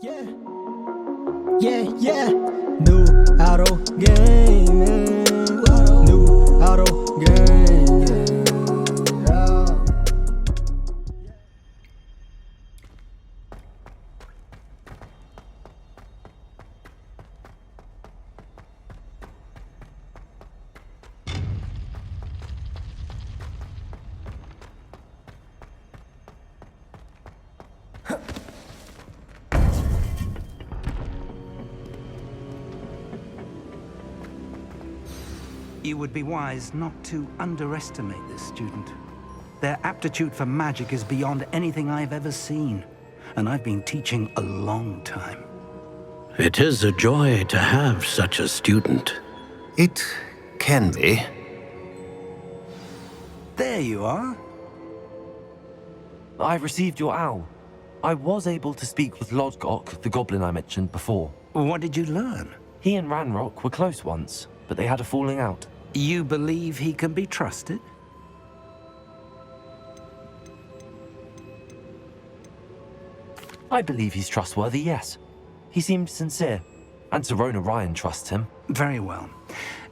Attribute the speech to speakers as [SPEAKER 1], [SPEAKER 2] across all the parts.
[SPEAKER 1] Yeah, yeah, yeah. New auto gaming. New auto gaming. Yeah.
[SPEAKER 2] You would be wise not to underestimate this student. Their aptitude for magic is beyond anything I've ever seen, and I've been teaching a long time.
[SPEAKER 3] It is a joy to have such a student.
[SPEAKER 4] It can be.
[SPEAKER 2] There you are.
[SPEAKER 5] I've received your owl. I was able to speak with Lodgok, the goblin I mentioned before.
[SPEAKER 2] What did you learn?
[SPEAKER 5] He and Ranrock were close once, but they had a falling out.
[SPEAKER 2] You believe he can be trusted?
[SPEAKER 5] I believe he's trustworthy, yes. He seemed sincere, and Serona Ryan trusts him.
[SPEAKER 2] Very well.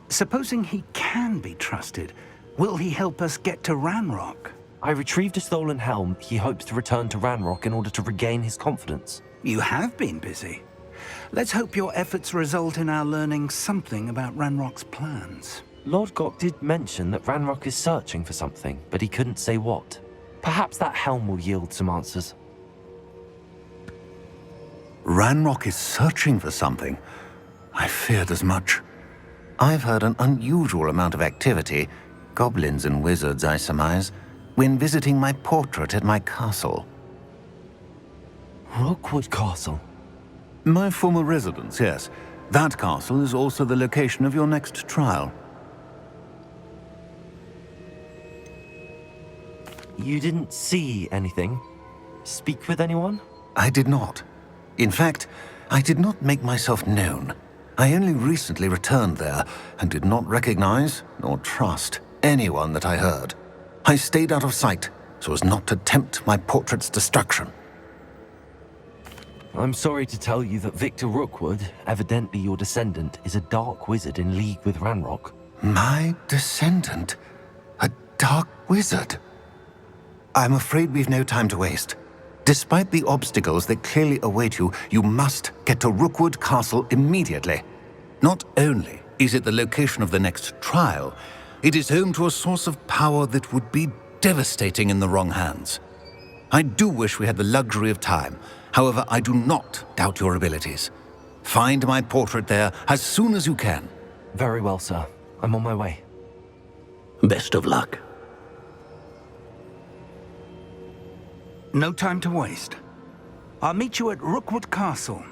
[SPEAKER 2] Supposing he can be trusted, will he help us get to Ranrock?
[SPEAKER 5] I retrieved a stolen helm he hopes to return to Ranrock in order to regain his confidence.
[SPEAKER 2] You have been busy. Let's hope your efforts result in our learning something about Ranrock's plans.
[SPEAKER 5] Lodgok did mention that Ranrock is searching for something, but he couldn't say what. Perhaps that helm will yield some answers.
[SPEAKER 4] Ranrock is searching for something. I feared as much. I've heard an unusual amount of activity, goblins and wizards, I surmise, when visiting my portrait at my castle.
[SPEAKER 5] Rockwood Castle?
[SPEAKER 4] My former residence, yes. That castle is also the location of your next trial.
[SPEAKER 5] You didn't see anything? Speak with anyone?
[SPEAKER 4] I did not. In fact, I did not make myself known. I only recently returned there and did not recognize nor trust anyone that I heard. I stayed out of sight so as not to tempt my portrait's destruction.
[SPEAKER 5] I'm sorry to tell you that Victor Rookwood, evidently your descendant, is a dark wizard in league with Ranrock.
[SPEAKER 4] My descendant? A dark wizard? I'm afraid we've no time to waste. Despite the obstacles that clearly await you, you must get to Rookwood Castle immediately. Not only is it the location of the next trial, it is home to a source of power that would be devastating in the wrong hands. I do wish we had the luxury of time. However, I do not doubt your abilities. Find my portrait there as soon as you can.
[SPEAKER 5] Very well, sir. I'm on my way.
[SPEAKER 3] Best of luck.
[SPEAKER 2] No time to waste. I'll meet you at Rookwood Castle.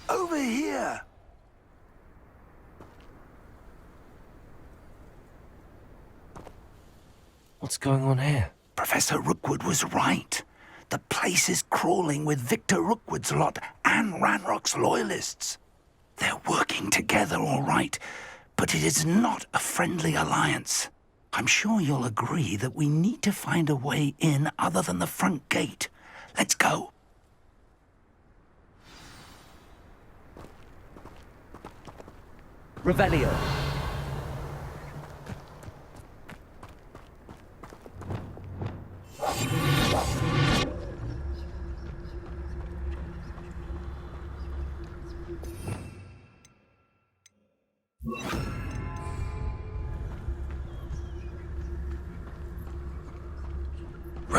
[SPEAKER 2] Over here!
[SPEAKER 5] What's going on here?
[SPEAKER 2] Professor Rookwood was right. The place is crawling with Victor Rookwood's lot and Ranrock's loyalists. They're working together, all right, but it is not a friendly alliance. I'm sure you'll agree that we need to find a way in other than the front gate. Let's go.
[SPEAKER 5] Revelio.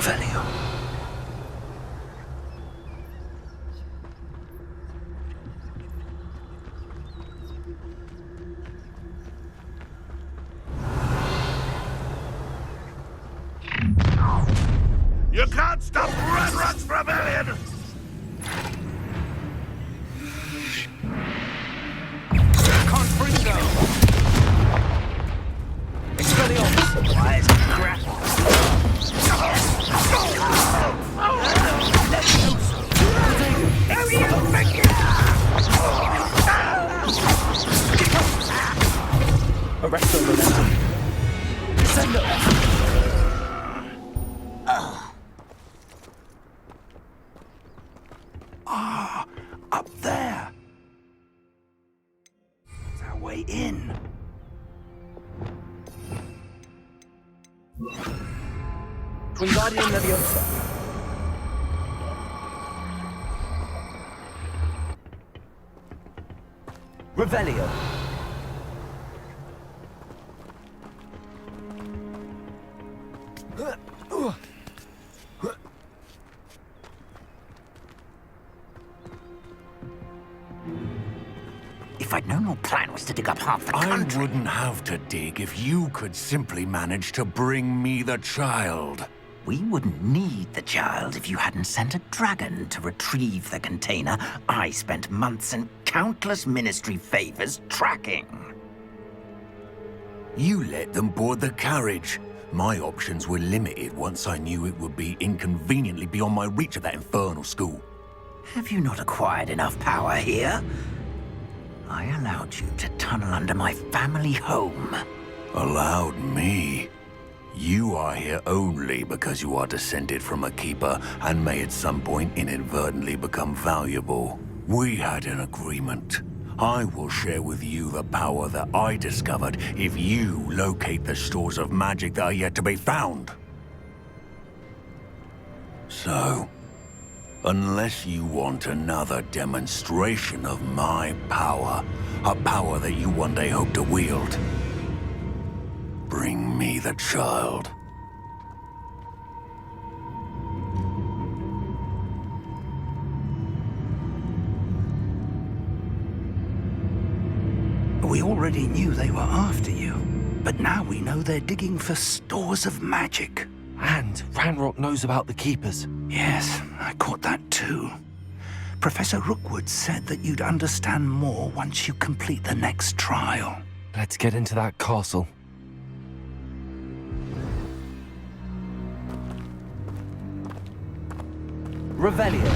[SPEAKER 2] Revelio.
[SPEAKER 6] You can't stop Ranrock's rebellion! Confringo! Expelliarmus! Wise grapple!
[SPEAKER 5] Arresto momentum. Send
[SPEAKER 2] Up there. It's our way in.
[SPEAKER 5] Wingardium Leviosa. Revelio.
[SPEAKER 2] If I'd known your plan was to dig up half the
[SPEAKER 4] I
[SPEAKER 2] country...
[SPEAKER 4] wouldn't have to dig if you could simply manage to bring me the child.
[SPEAKER 2] We wouldn't need the child if you hadn't sent a dragon to retrieve the container I spent months and countless ministry favors tracking.
[SPEAKER 4] You let them board the carriage. My options were limited once I knew it would be inconveniently beyond my reach of that infernal school.
[SPEAKER 2] Have you not acquired enough power here? I allowed you to tunnel under my family home.
[SPEAKER 4] Allowed me? You are here only because you are descended from a keeper and may at some point inadvertently become valuable. We had an agreement. I will share with you the power that I discovered if you locate the stores of magic that are yet to be found. So, unless you want another demonstration of my power, a power that you one day hope to wield, bring me the child.
[SPEAKER 2] We already knew they were after you, but now we know they're digging for stores of magic.
[SPEAKER 5] And Ranrock knows about the Keepers.
[SPEAKER 2] Yes, I caught that too. Professor ROCKWOODS said that you'd understand more once you complete the next trial.
[SPEAKER 5] Let's get into that castle. Revelio.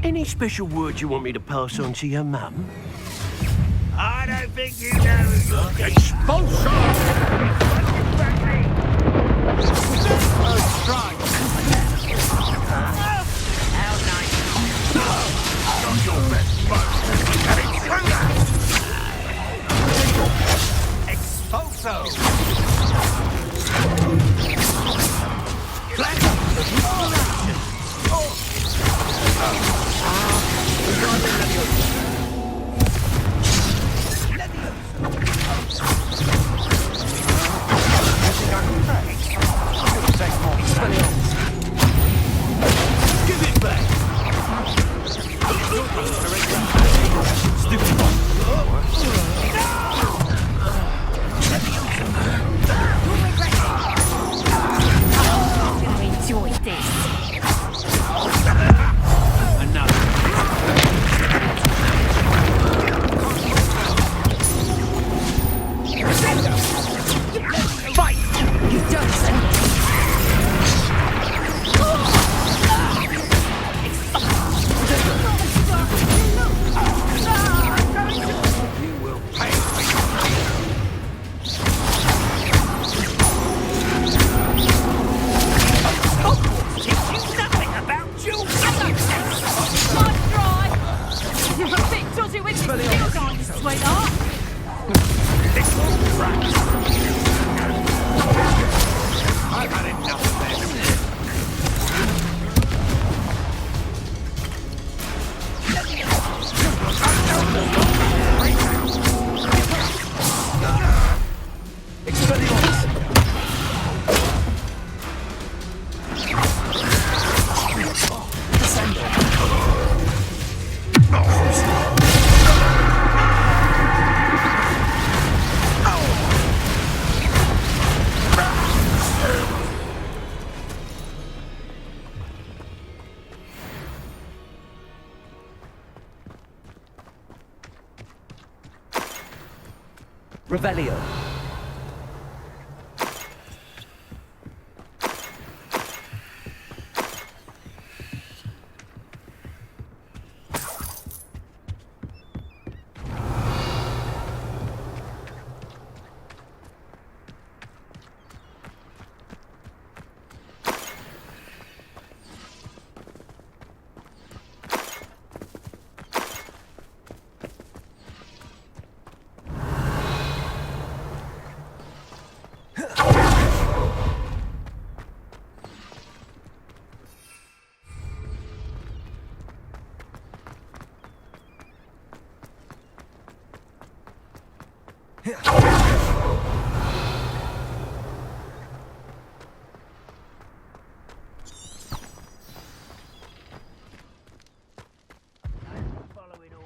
[SPEAKER 7] Any special words you want me to pass on to your mum?
[SPEAKER 6] I don't think you know. Expulsion! First strike. How nice. Not your best smoke. Getting through that. Expulso! Give it back!
[SPEAKER 8] I'm gonna enjoy this.
[SPEAKER 6] Fight!
[SPEAKER 8] You don't say.
[SPEAKER 6] You will pay. Hogwarts teach you nothing about you.
[SPEAKER 8] Nice try. You're a bit dodgy with your skills, aren't you, sweetheart?
[SPEAKER 6] I've had enough of this.
[SPEAKER 5] Revelio.
[SPEAKER 7] Following all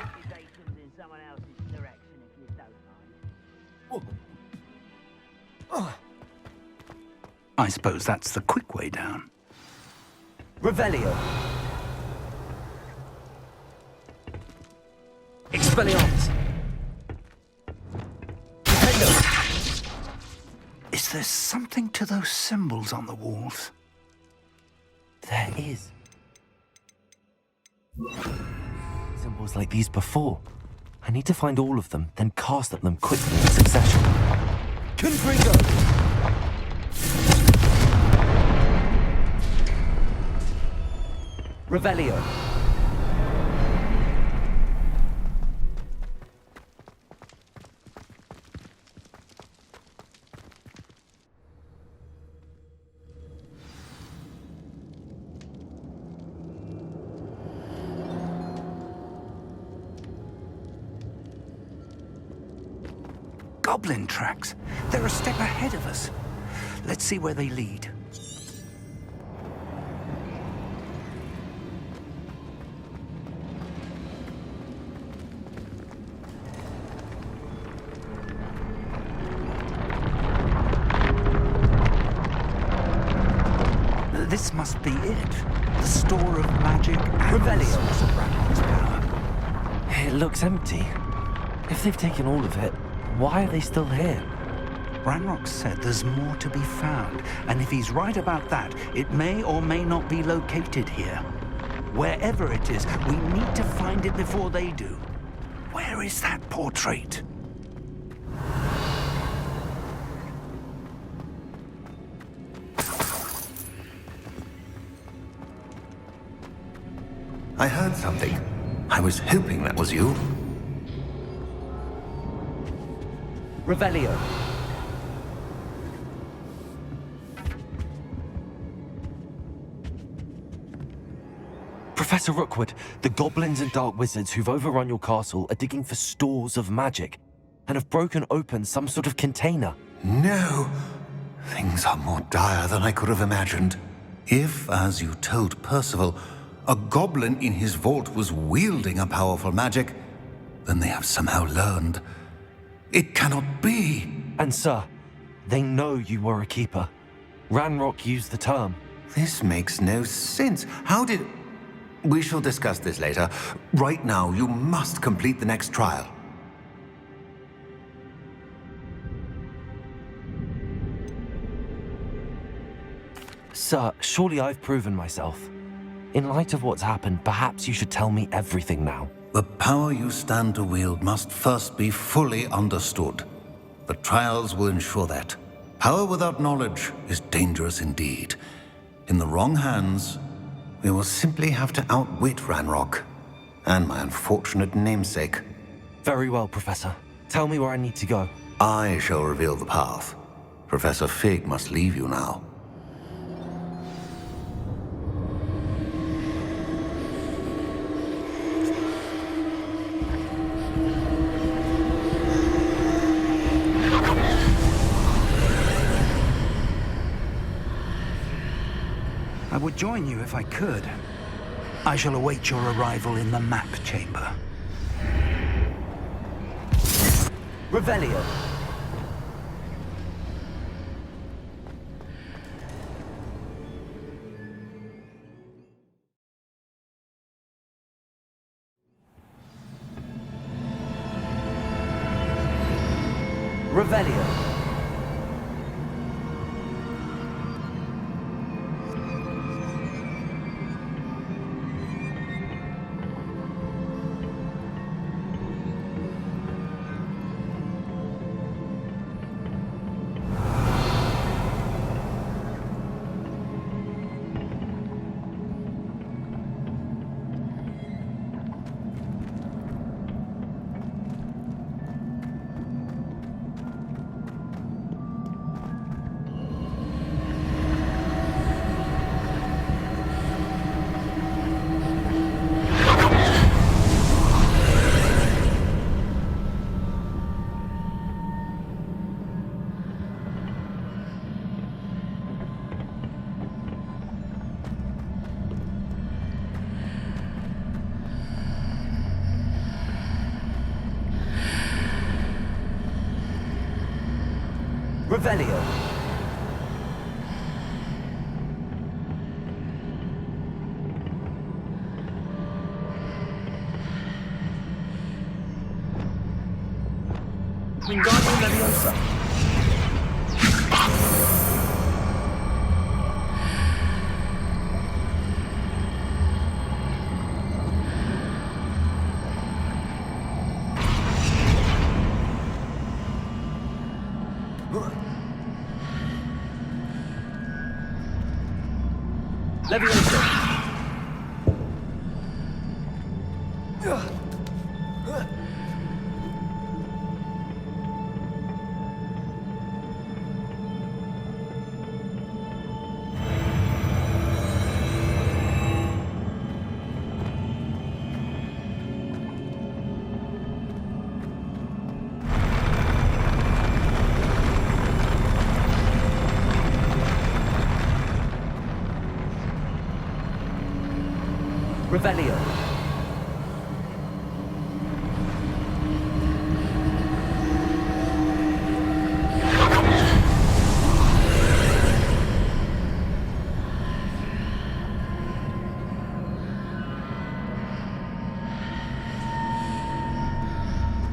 [SPEAKER 7] accusations in someone else's direction, if you don't mind.
[SPEAKER 2] I suppose that's the quick way down.
[SPEAKER 5] Revelio. Expelliarmus. Defendo.
[SPEAKER 2] Is there something to those symbols on the walls?
[SPEAKER 5] There is. Symbols like these before. I need to find all of them, then cast at them quickly in succession. Confringo! Revelio.
[SPEAKER 2] Goblin tracks. They're a step ahead of us. Let's see where they lead. This must be it. The store of magic and the source of Ranrock's power.
[SPEAKER 5] It looks empty. If they've taken all of it, why are they still here?
[SPEAKER 2] Ranrock said there's more to be found, and if he's right about that, it may or may not be located here. Wherever it is, we need to find it before they do. Where is that portrait?
[SPEAKER 4] I heard something. I was hoping that was you.
[SPEAKER 5] Revelio. Professor Rookwood, the goblins and dark wizards who've overrun your castle are digging for stores of magic and have broken open some sort of container.
[SPEAKER 4] No. Things are more dire than I could have imagined. If, as you told Percival, a goblin in his vault was wielding a powerful magic, then they have somehow learned. It cannot be.
[SPEAKER 5] And sir, they know you were a keeper. Ranrock used the term.
[SPEAKER 4] This makes no sense. How did... We shall discuss this later. Right now, you must complete the next trial.
[SPEAKER 5] Sir, surely I've proven myself. In light of what's happened, perhaps you should tell me everything now.
[SPEAKER 4] The power you stand to wield must first be fully understood. The trials will ensure that. Power without knowledge is dangerous indeed. In the wrong hands, we will simply have to outwit Ranrock and my unfortunate namesake.
[SPEAKER 5] Very well, Professor. Tell me where I need to go.
[SPEAKER 4] I shall reveal the path. Professor Fig must leave you now.
[SPEAKER 2] I would join you if I could. I shall await your arrival in the map chamber.
[SPEAKER 5] Revelio. Revelio. Revelio. Wingardium Leviosa. Leviosa. Revelio.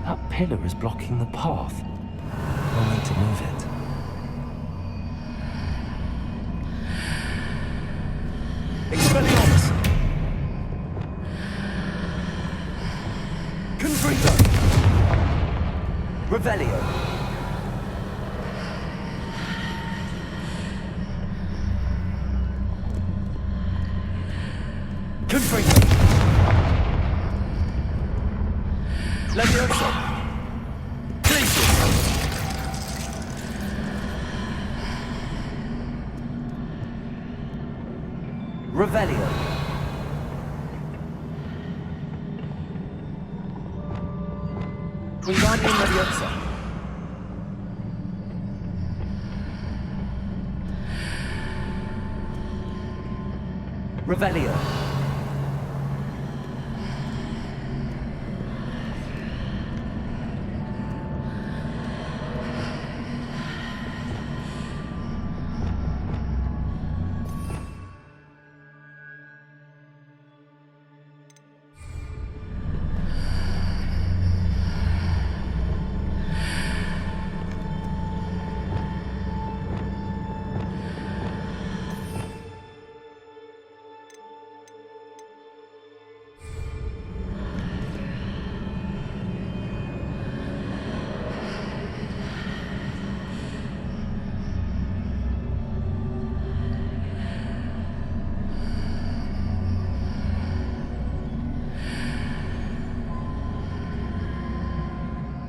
[SPEAKER 5] That pillar is blocking the path. I'll need to move it. Expelliarmus! Confrito! Revelio! Confrito! Leviosa! Glacius! Revelio! Wingardium Leviosa! Revelio!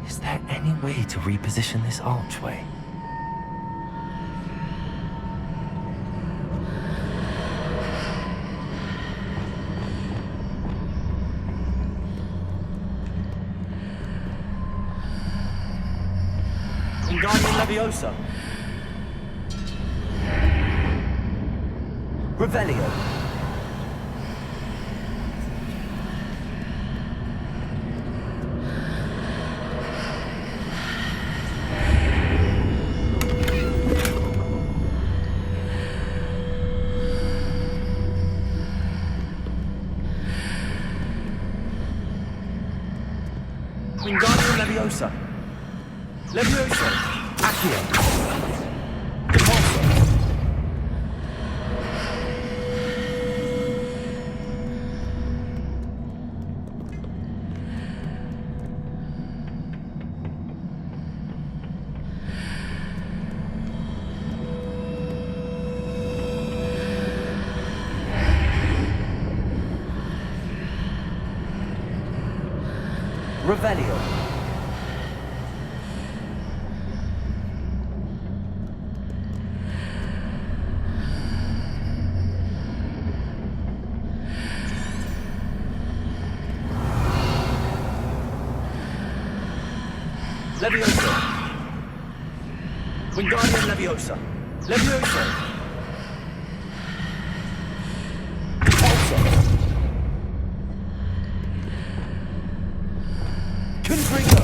[SPEAKER 5] Is there any way to reposition this archway? Wingardium Leviosa! Revelio! Wingardium Leviosa! Leviosa! Revelio. Leviosa. Wingardium Leviosa. Leviosa. Repulsor. Confringo.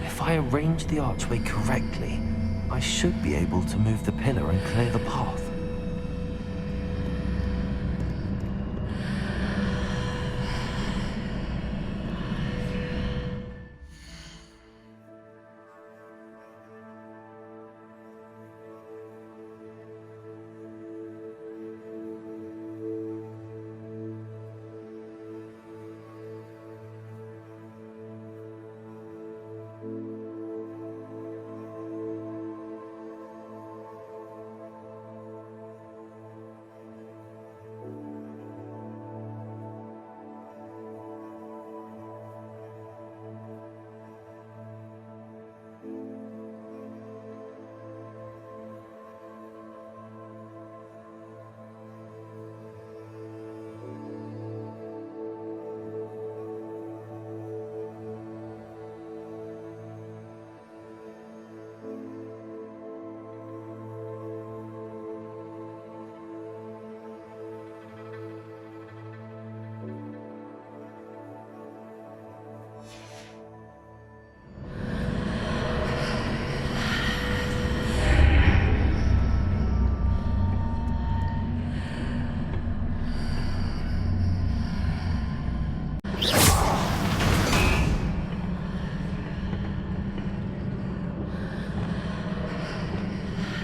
[SPEAKER 5] If I arrange the archway correctly, I should be able to move the pillar and clear the path.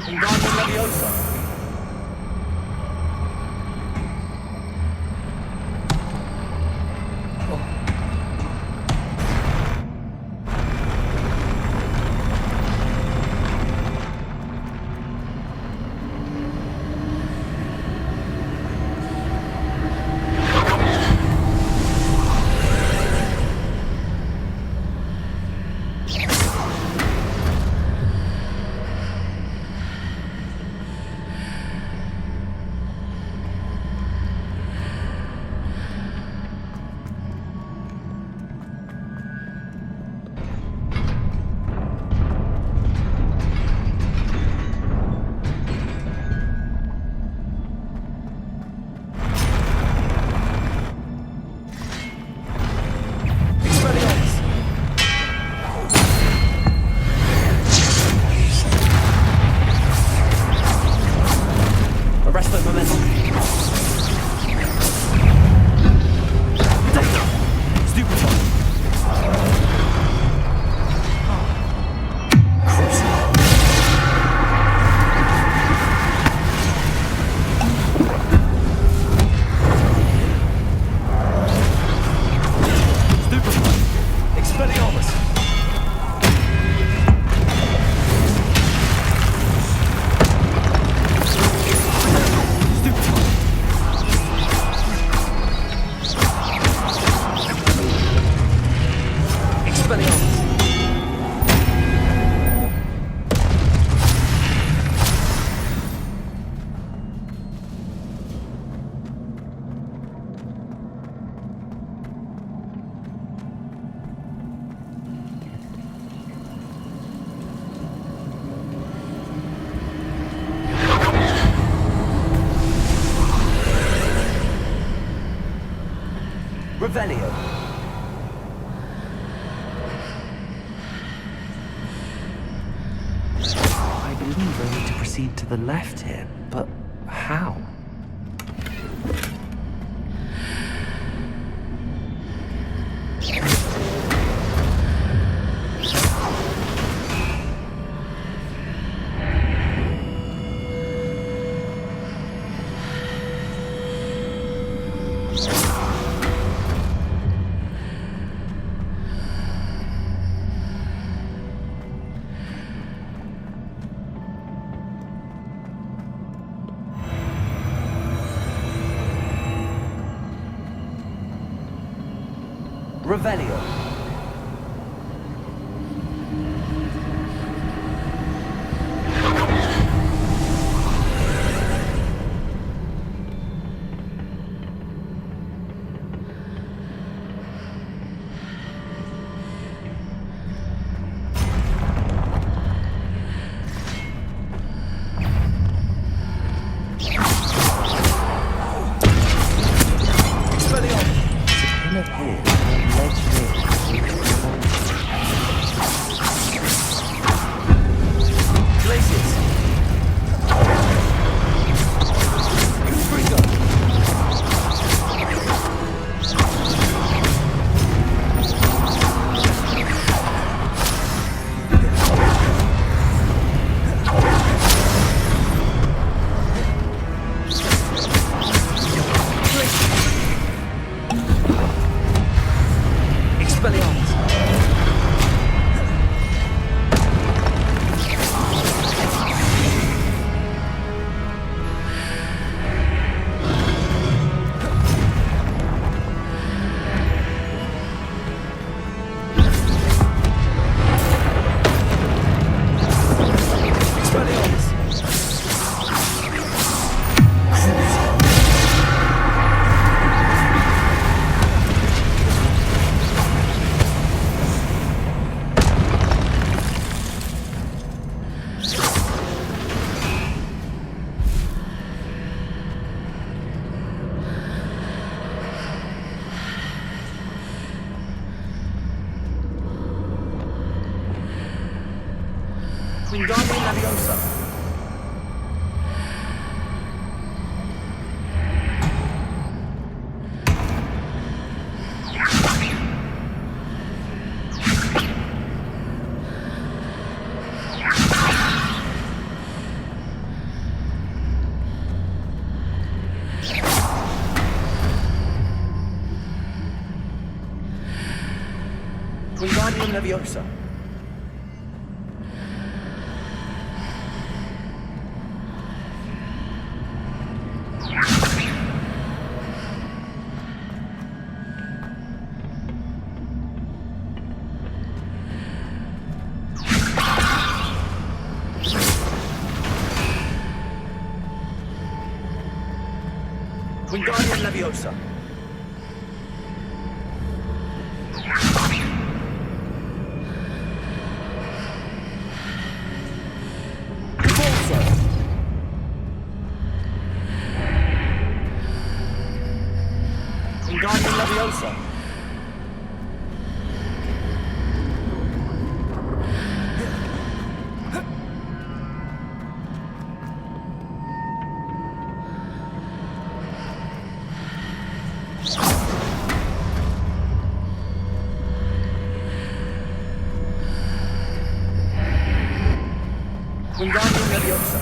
[SPEAKER 5] Wingardium Leviosa. Revelio. lead to the left here, but how? Revelio.
[SPEAKER 7] Wingardium Leviosa. Wingardium Leviosa. Wingardium Leviosa. Wingardium Leviosa. Wingardium Leviosa.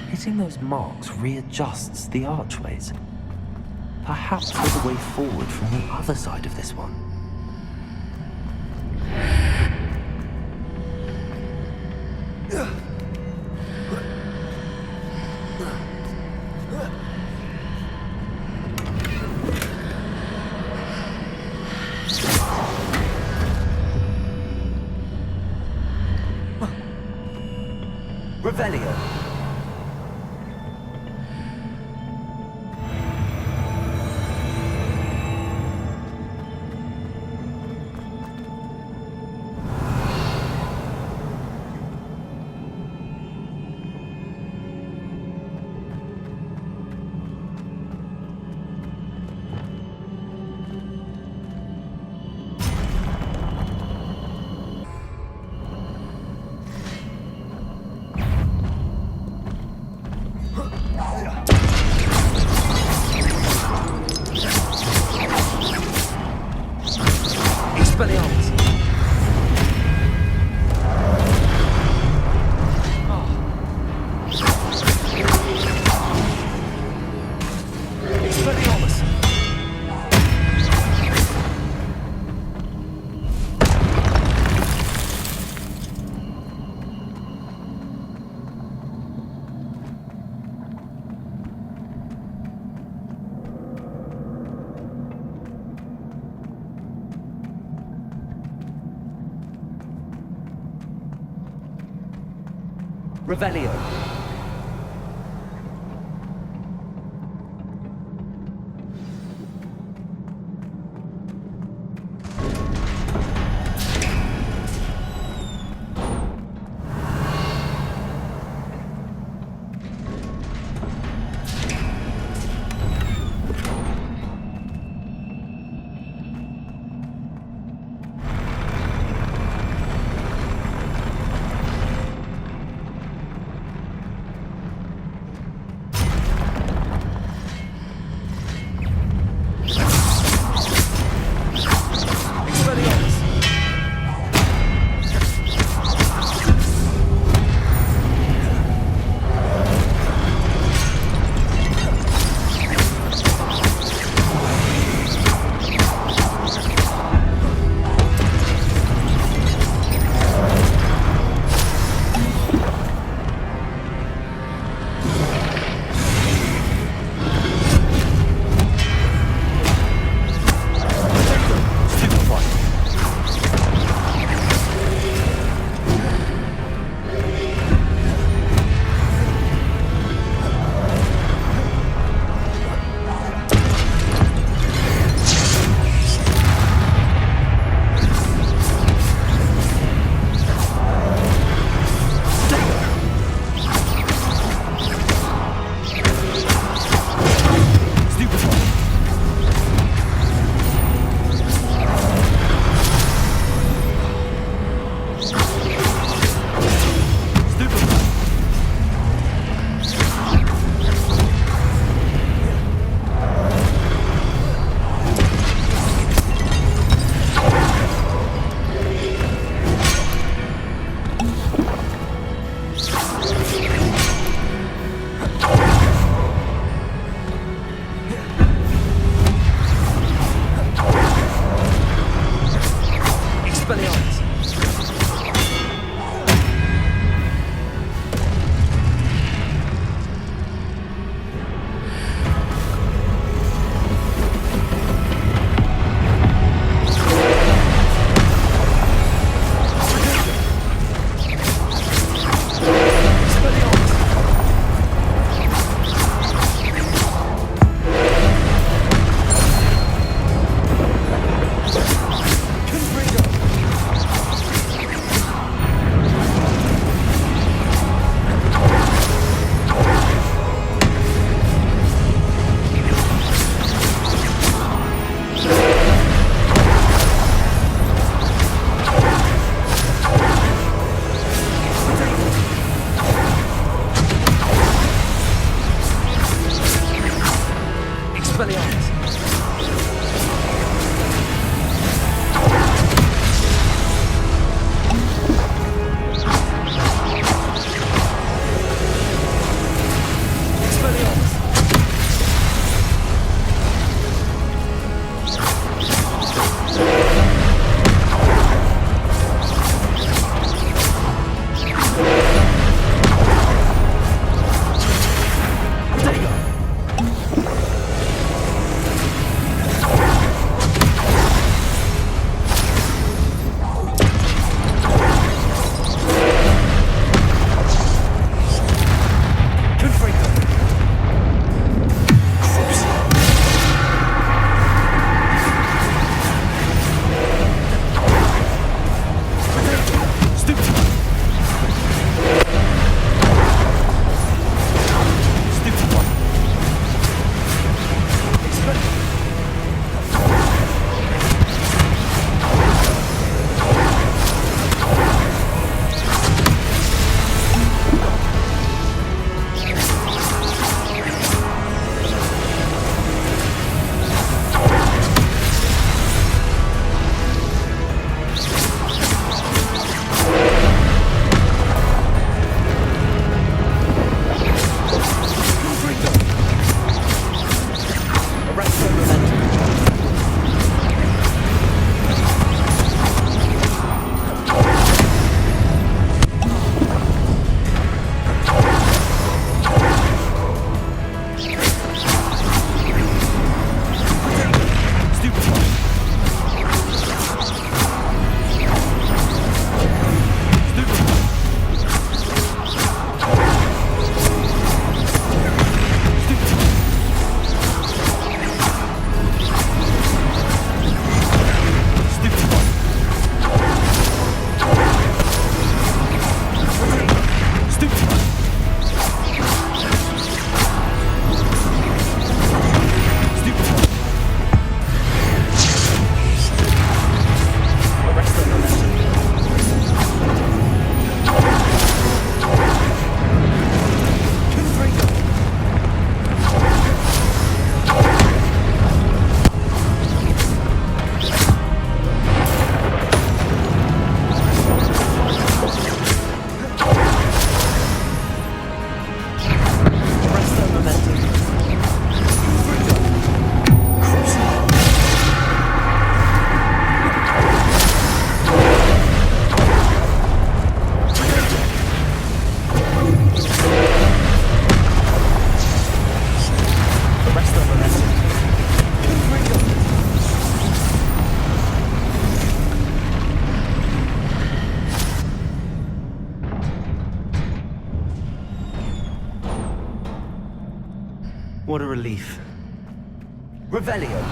[SPEAKER 5] Hitting those marks readjusts the archways. Perhaps there's a way forward from the other side of this one. Revelio. Expelliarmus. Expelliarmus. Revelio. What a relief. Revelio.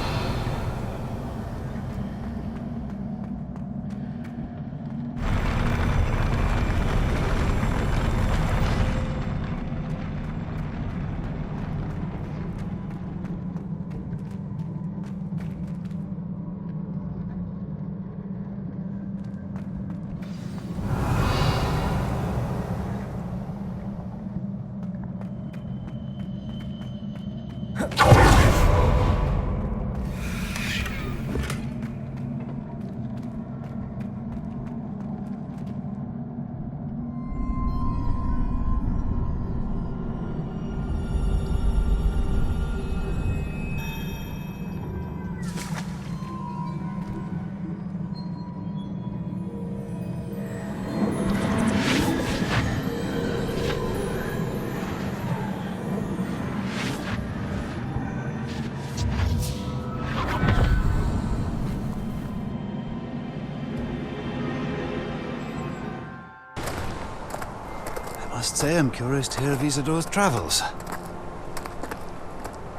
[SPEAKER 9] I must say I'm curious to hear of Isadore's travels.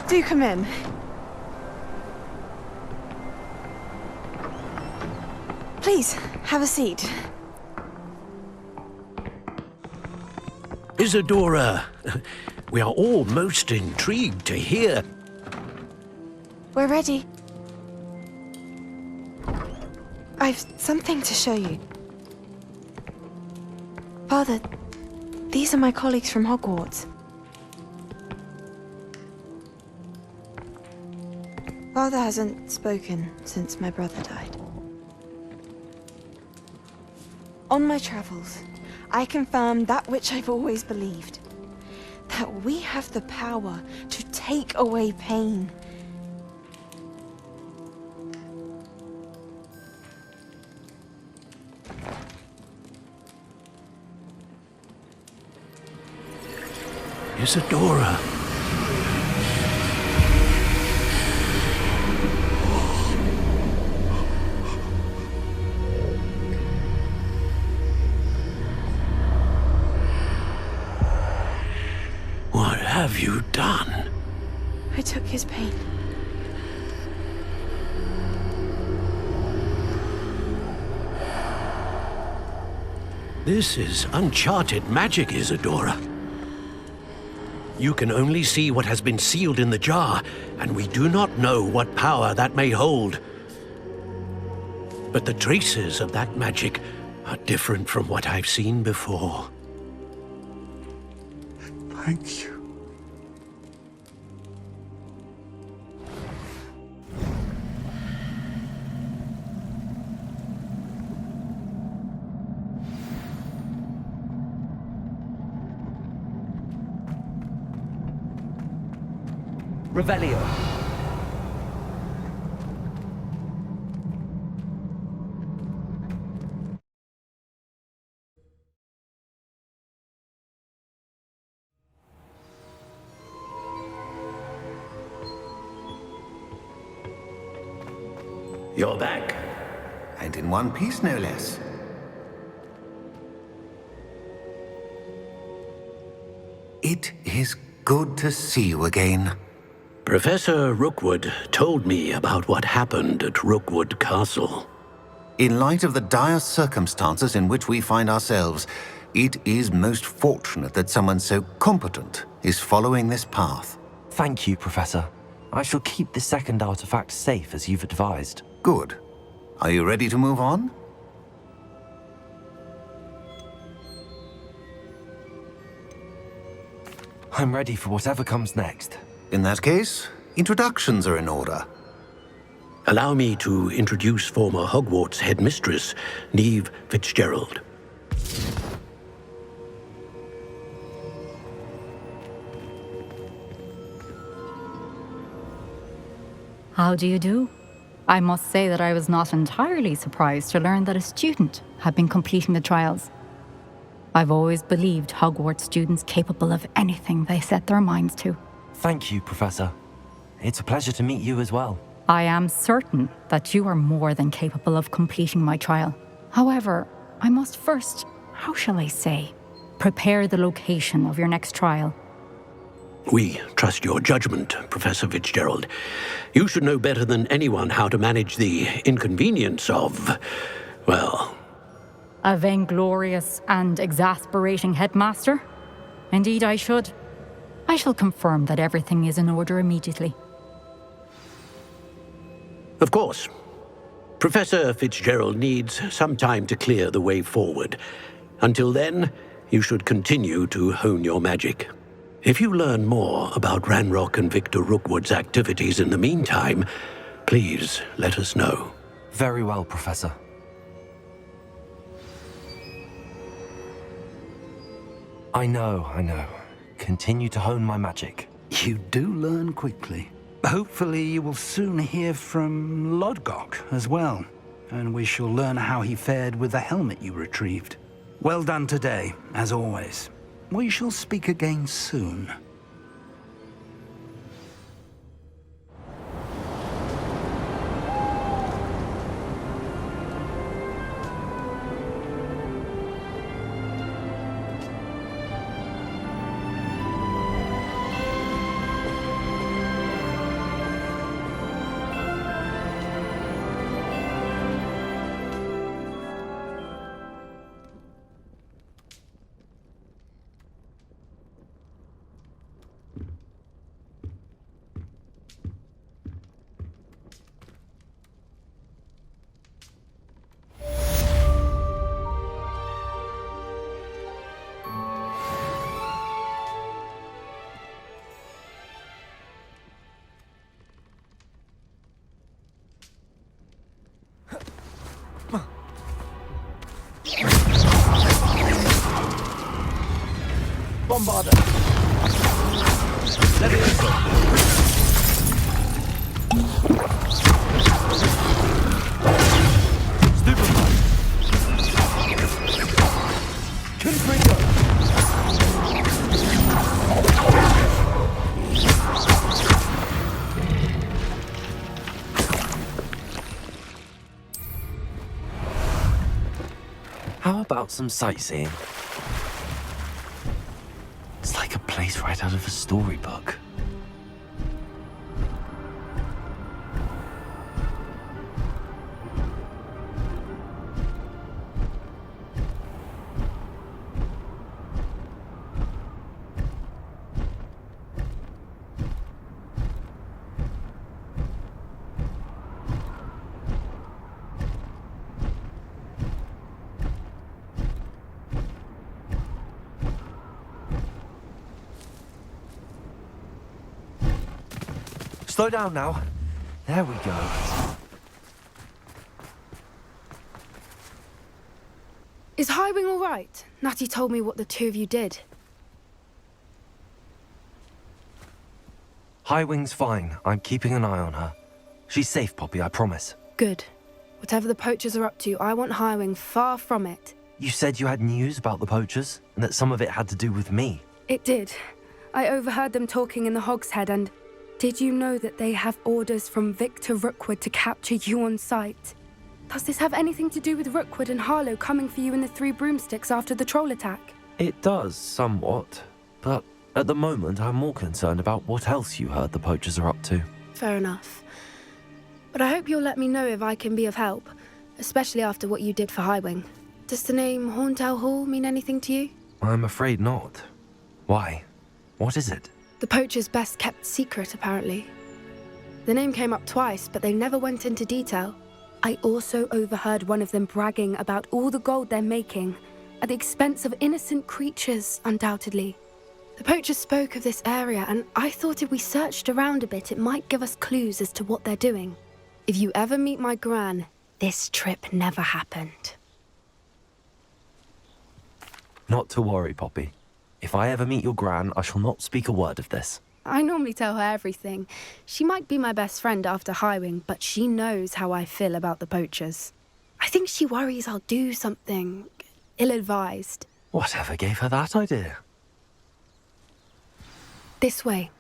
[SPEAKER 10] Do come in. Please, have a seat.
[SPEAKER 3] Isadora, we are all most intrigued to hear.
[SPEAKER 10] We're ready. I've something to show you. Father, these are my colleagues from Hogwarts. Father hasn't spoken since my brother died. On my travels, I confirmed that which I've always believed. That we have the power to take away pain.
[SPEAKER 3] Isadora. What have you done?
[SPEAKER 10] I took his pain.
[SPEAKER 3] This is uncharted magic, Isadora. You can only see what has been sealed in the jar, and we do not know what power that may hold. But the traces of that magic are different from what I've seen before.
[SPEAKER 6] Thank you.
[SPEAKER 5] Revelio.
[SPEAKER 3] You're back.
[SPEAKER 4] And in one piece, no less. It is good to see you again.
[SPEAKER 3] Professor Rookwood told me about what happened at Rookwood Castle.
[SPEAKER 4] In light of the dire circumstances in which we find ourselves, it is most fortunate that someone so competent is following this path.
[SPEAKER 5] Thank you, Professor. I shall keep the second artifact safe as you've advised.
[SPEAKER 4] Good. Are you ready to move on?
[SPEAKER 5] I'm ready for whatever comes next.
[SPEAKER 4] In that case, introductions are in order.
[SPEAKER 3] Allow me to introduce former Hogwarts headmistress, Neve Fitzgerald.
[SPEAKER 11] How do you do? I must say that I was not entirely surprised to learn that a student had been completing the trials. I've always believed Hogwarts students capable of anything they set their minds to.
[SPEAKER 5] Thank you, Professor. It's a pleasure to meet you as well.
[SPEAKER 11] I am certain that you are more than capable of completing my trial. However, I must first, how shall I say, prepare the location of your next trial.
[SPEAKER 3] We trust your judgment, Professor Fitzgerald. You should know better than anyone how to manage the inconvenience of, well...
[SPEAKER 11] A vainglorious and exasperating headmaster? Indeed I should. I shall confirm that everything is in order immediately.
[SPEAKER 3] Of course. Professor Fitzgerald needs some time to clear the way forward. Until then, you should continue to hone your magic. If you learn more about Ranrock and Victor Rookwood's activities in the meantime, please let us know.
[SPEAKER 5] Very well, Professor. I know. Continue to hone my magic.
[SPEAKER 2] You do learn quickly. Hopefully you will soon hear from Lodgok as well, and we shall learn how he fared with the helmet you retrieved. Well done today, as always. We shall speak again soon.
[SPEAKER 5] Bombarder! Leviosa! Stupefy! Confringo! How about some sightseeing? It's like a place right out of a storybook. Slow down now. There we go.
[SPEAKER 12] Is Highwing all right? Natty told me what the two of you did.
[SPEAKER 5] Highwing's fine. I'm keeping an eye on her. She's safe, Poppy, I promise.
[SPEAKER 12] Good. Whatever the poachers are up to, I want Highwing far from it.
[SPEAKER 5] You said you had news about the poachers, and that some of it had to do with me.
[SPEAKER 12] It did. I overheard them talking in the Hogshead, and... Did you know that they have orders from Victor Rookwood to capture you on sight? Does this have anything to do with Rookwood and Harlow coming for you in the Three Broomsticks after the troll attack?
[SPEAKER 5] It does, somewhat. But at the moment, I'm more concerned about what else you heard the poachers are up to.
[SPEAKER 12] Fair enough. But I hope you'll let me know if I can be of help, especially after what you did for Highwing. Does the name Horntail Hall mean anything to you?
[SPEAKER 5] I'm afraid not. Why? What is it?
[SPEAKER 12] The poacher's best kept secret, apparently. The name came up twice, but they never went into detail. I also overheard one of them bragging about all the gold they're making, at the expense of innocent creatures, undoubtedly. The poacher spoke of this area, and I thought if we searched around a bit, it might give us clues as to what they're doing. If you ever meet my gran, this trip never happened.
[SPEAKER 5] Not to worry, Poppy. If I ever meet your gran, I shall not speak a word of this.
[SPEAKER 12] I normally tell her everything. She might be my best friend after Highwing, but she knows how I feel about the poachers. I think she worries I'll do something ill-advised.
[SPEAKER 5] Whatever gave her that idea?
[SPEAKER 12] This way.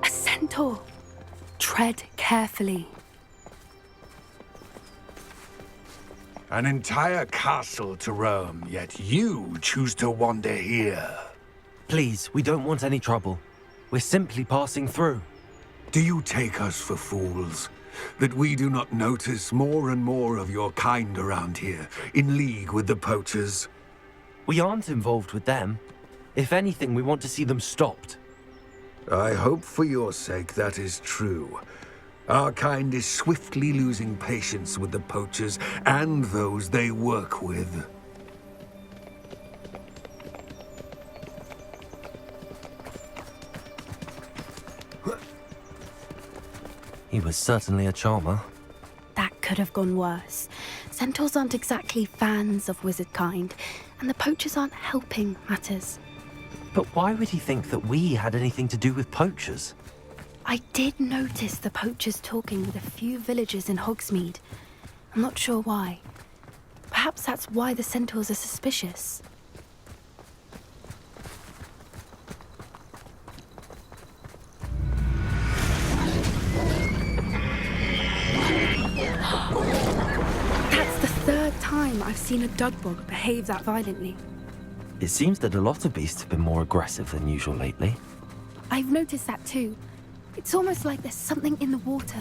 [SPEAKER 12] A centaur! Tread carefully.
[SPEAKER 2] An entire castle to roam, yet you choose to wander here.
[SPEAKER 5] Please, we don't want any trouble. We're simply passing through.
[SPEAKER 2] Do you take us for fools? That we do not notice more and more of your kind around here, in league with the poachers?
[SPEAKER 5] We aren't involved with them. If anything, we want to see them stopped.
[SPEAKER 2] I hope for your sake that is true. Our kind is swiftly losing patience with the poachers and those they work with.
[SPEAKER 5] He was certainly a charmer.
[SPEAKER 12] That could have gone worse. Centaurs aren't exactly fans of wizard kind, and the poachers aren't helping matters.
[SPEAKER 5] But why would he think that we had anything to do with poachers?
[SPEAKER 12] I did notice the poachers talking with a few villagers in Hogsmeade. I'm not sure why. Perhaps that's why the centaurs are suspicious. That's the third time I've seen a Dugbog behave that violently.
[SPEAKER 5] It seems that a lot of beasts have been more aggressive than usual lately.
[SPEAKER 12] I've noticed that too. It's almost like there's something in the water.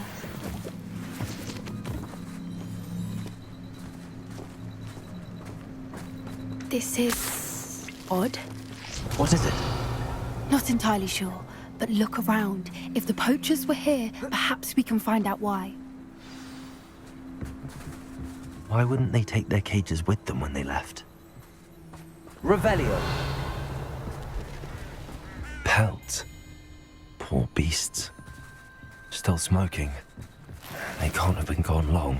[SPEAKER 12] This is odd.
[SPEAKER 5] What is it?
[SPEAKER 12] Not entirely sure, but look around. If the poachers were here, perhaps we can find out why.
[SPEAKER 5] Why wouldn't they take their cages with them when they left? Revelio. Pelt. Poor beasts. Still smoking. They can't have been gone long.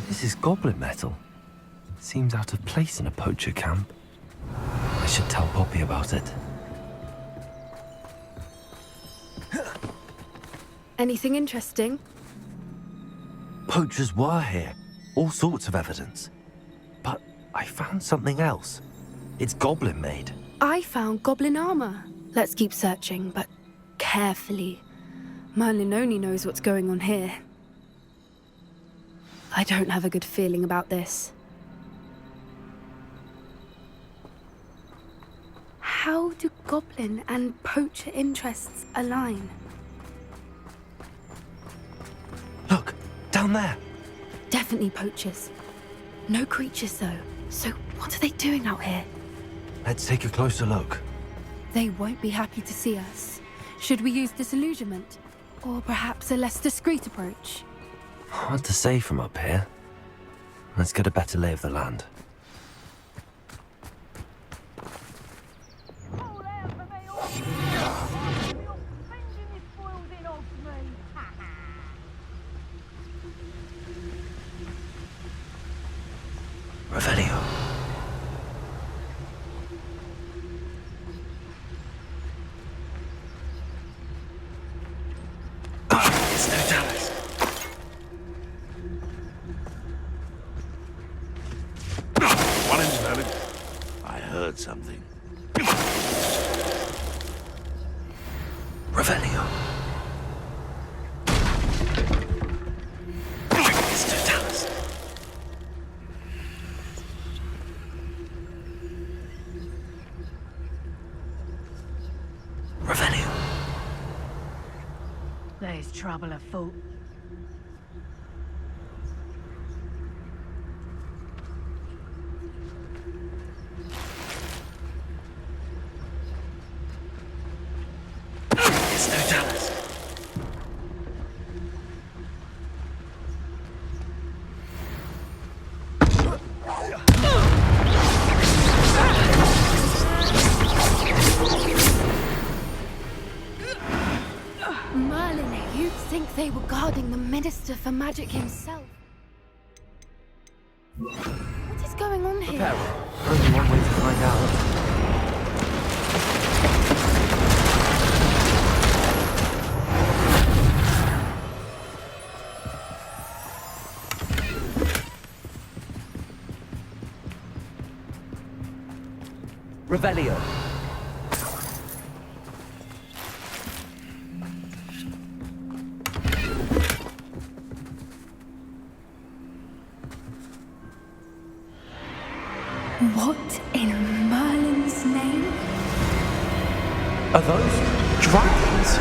[SPEAKER 5] This is goblin metal. Seems out of place in a poacher camp. I should tell Poppy about it.
[SPEAKER 12] Anything interesting?
[SPEAKER 5] Poachers were here. All sorts of evidence. But I found something else. It's goblin made.
[SPEAKER 12] I found goblin armor. Let's keep searching, but carefully. Merlin only knows what's going on here. I don't have a good feeling about this. How do goblin and poacher interests align?
[SPEAKER 5] Look, down there.
[SPEAKER 12] Definitely poachers. No creatures, though. So what are they doing out here?
[SPEAKER 5] Let's take a closer look.
[SPEAKER 12] They won't be happy to see us. Should we use disillusionment? Or perhaps a less discreet approach?
[SPEAKER 5] Hard to say from up here. Let's get a better lay of the land. Revelio. It's no Dallas.
[SPEAKER 6] One in Merlin. I heard something.
[SPEAKER 5] Revelio. It's no Dallas. Revelio.
[SPEAKER 8] There's trouble afoot.
[SPEAKER 5] It's no Dallas.
[SPEAKER 12] Merlin, you'd think they were guarding the Minister for Magic himself. What is going on here?
[SPEAKER 5] Only one way to find out. Revelio.
[SPEAKER 12] What in Merlin's name?
[SPEAKER 5] Are those dragons?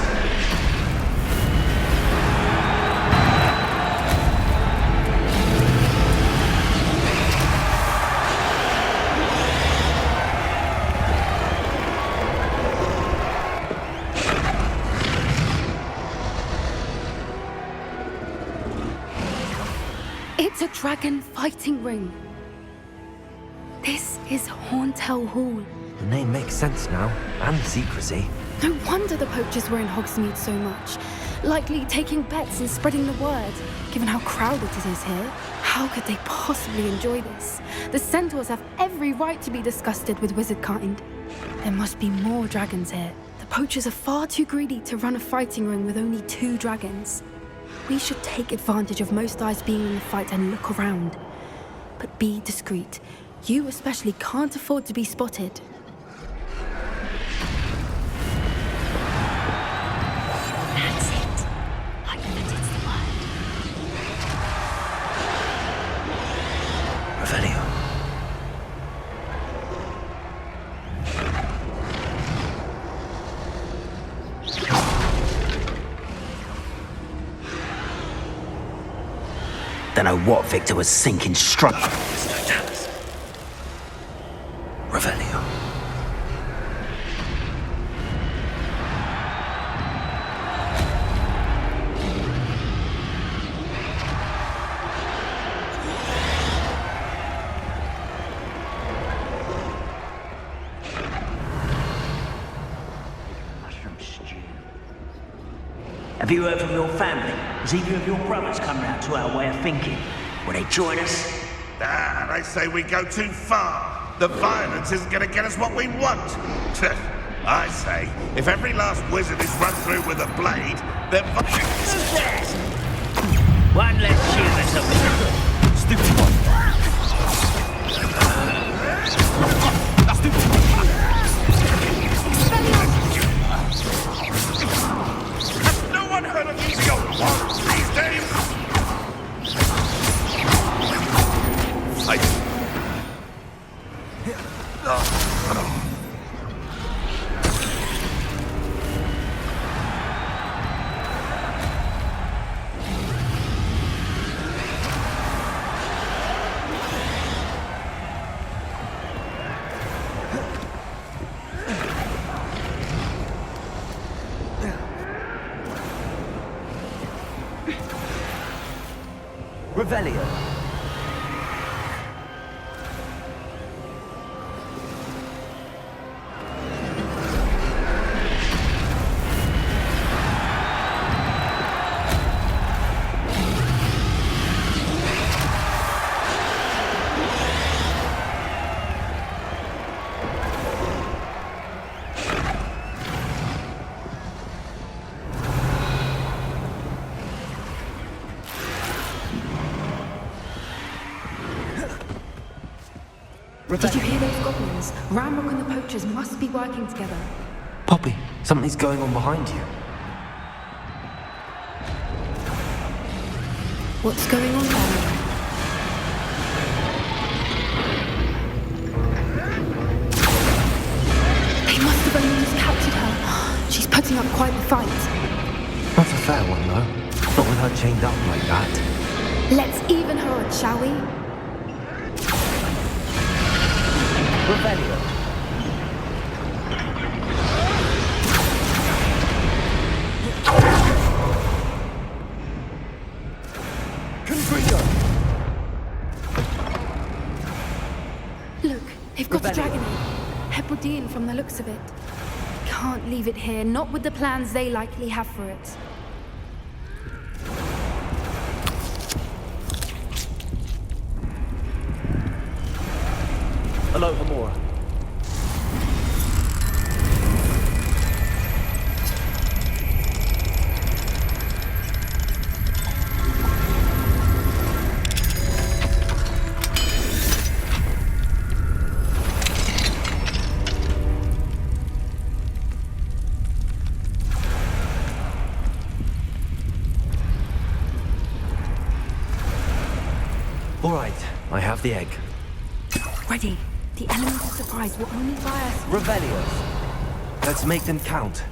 [SPEAKER 12] It's a dragon fighting ring. This is Hauntel Hall.
[SPEAKER 5] The name makes sense now, and the secrecy.
[SPEAKER 12] No wonder the poachers were in Hogsmeade so much. Likely taking bets and spreading the word. Given how crowded it is here, how could they possibly enjoy this? The centaurs have every right to be disgusted with wizard kind. There must be more dragons here. The poachers are far too greedy to run a fighting ring with only 2 dragons. We should take advantage of most eyes being in the fight and look around. But be discreet. You especially can't afford to be spotted.
[SPEAKER 8] That's it. I bet it's the word.
[SPEAKER 2] Revelio. Don't know what Victor was thinking struck. Revelio.
[SPEAKER 7] Mushroom stew. Have you heard from your family? Has either of your brothers come round to our way of thinking? Will they join us?
[SPEAKER 6] Ah, they say we go too far. The violence isn't going to get us what we want. I say, if every last wizard is run through with a blade, then...
[SPEAKER 7] Who's that? One less human to me.
[SPEAKER 5] Stupid one. Stupid one.
[SPEAKER 6] Has no one heard of these young ones these days?
[SPEAKER 5] Revelio.
[SPEAKER 12] Did you hear those goblins? Ramrock and the poachers must be working together.
[SPEAKER 5] Poppy, something's going on behind you.
[SPEAKER 12] What's going on there? They must have only just captured her. She's putting up quite the fight.
[SPEAKER 5] Not a fair one, though. Not with her chained up like that.
[SPEAKER 12] Let's even her odds, shall we?
[SPEAKER 5] Revelio.
[SPEAKER 12] Look, they've got a dragon in. Hebridean from the looks of it. Can't leave it here, not with the plans they likely have for it.
[SPEAKER 5] Hello, Hamora. All right, I have the egg.
[SPEAKER 12] Ready. The elements of surprise will only buy us.
[SPEAKER 5] Rebellios. Let's make them count.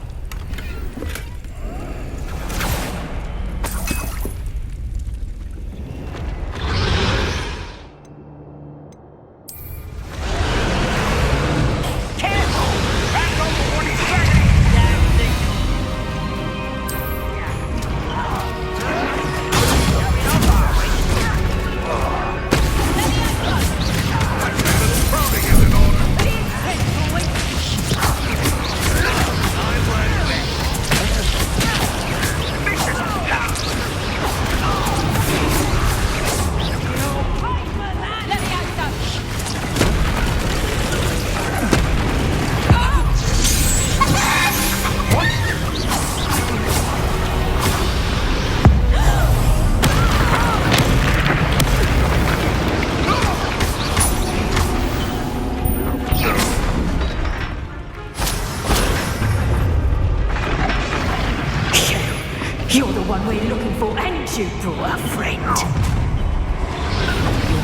[SPEAKER 8] You're the one we're looking for, and you brought a friend. You're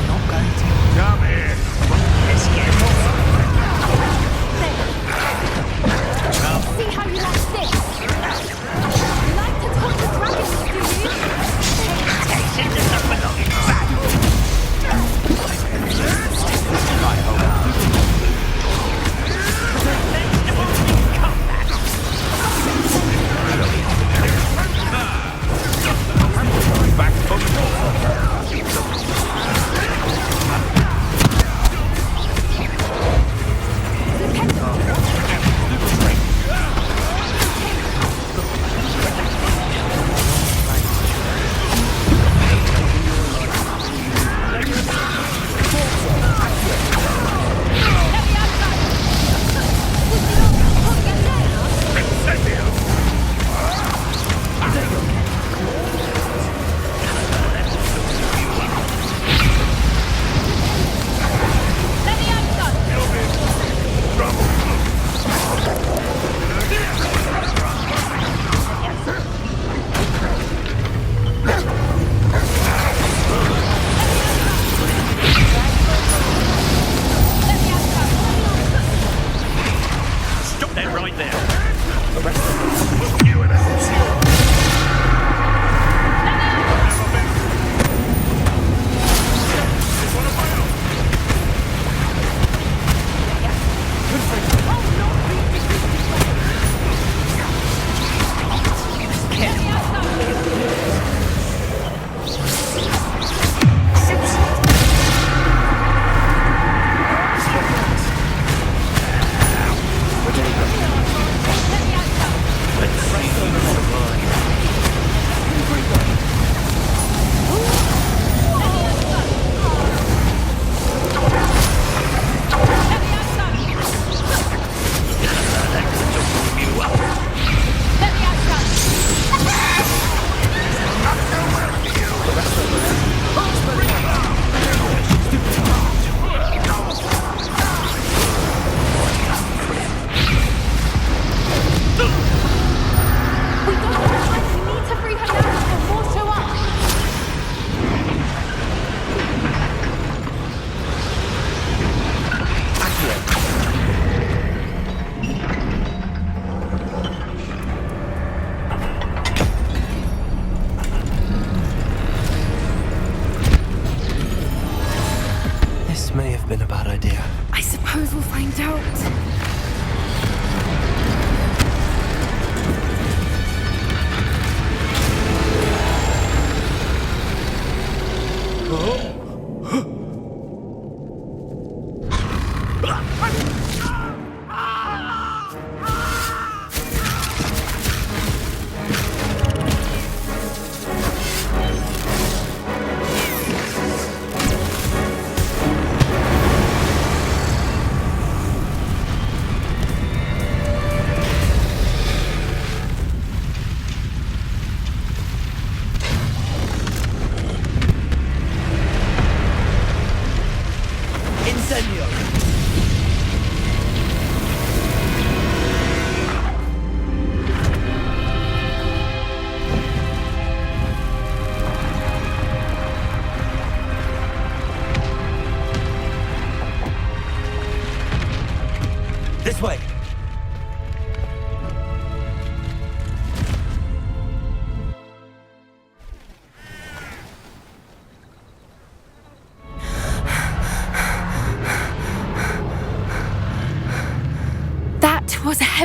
[SPEAKER 8] not going to.
[SPEAKER 6] Come here.
[SPEAKER 8] Let's get See how you like this? You like to talk to dragons, do you? Taste it as a belonging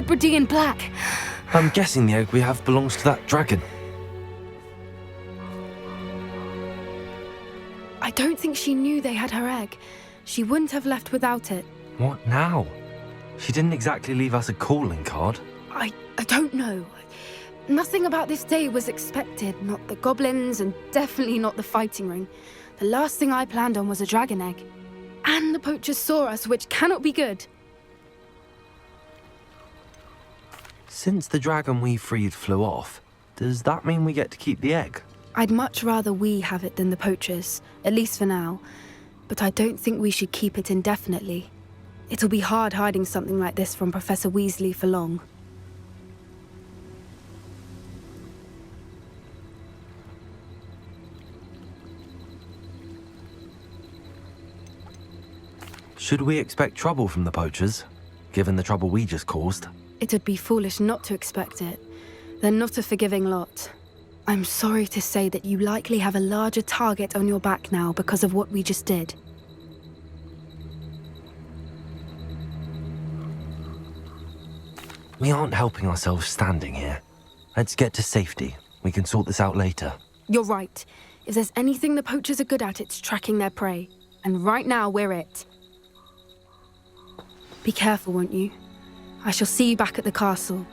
[SPEAKER 12] Hebridean black.
[SPEAKER 5] I'm guessing the egg we have belongs to that dragon.
[SPEAKER 12] I don't think she knew they had her egg. She wouldn't have left without it.
[SPEAKER 5] What now? She didn't exactly leave us a calling card.
[SPEAKER 12] I don't know. Nothing about this day was expected. Not the goblins, and definitely not the fighting ring. The last thing I planned on was a dragon egg. And the poachers saw us, which cannot be good.
[SPEAKER 5] Since the dragon we freed flew off, does that mean we get to keep the egg?
[SPEAKER 12] I'd much rather we have it than the poachers, at least for now. But I don't think we should keep it indefinitely. It'll be hard hiding something like this from Professor Weasley for long.
[SPEAKER 5] Should we expect trouble from the poachers, given the trouble we just caused?
[SPEAKER 12] It'd be foolish not to expect it. They're not a forgiving lot. I'm sorry to say that you likely have a larger target on your back now because of what we just did.
[SPEAKER 5] We aren't helping ourselves standing here. Let's get to safety. We can sort this out later.
[SPEAKER 12] You're right. If there's anything the poachers are good at, it's tracking their prey. And right now, we're it. Be careful, won't you? I shall see you back at the castle.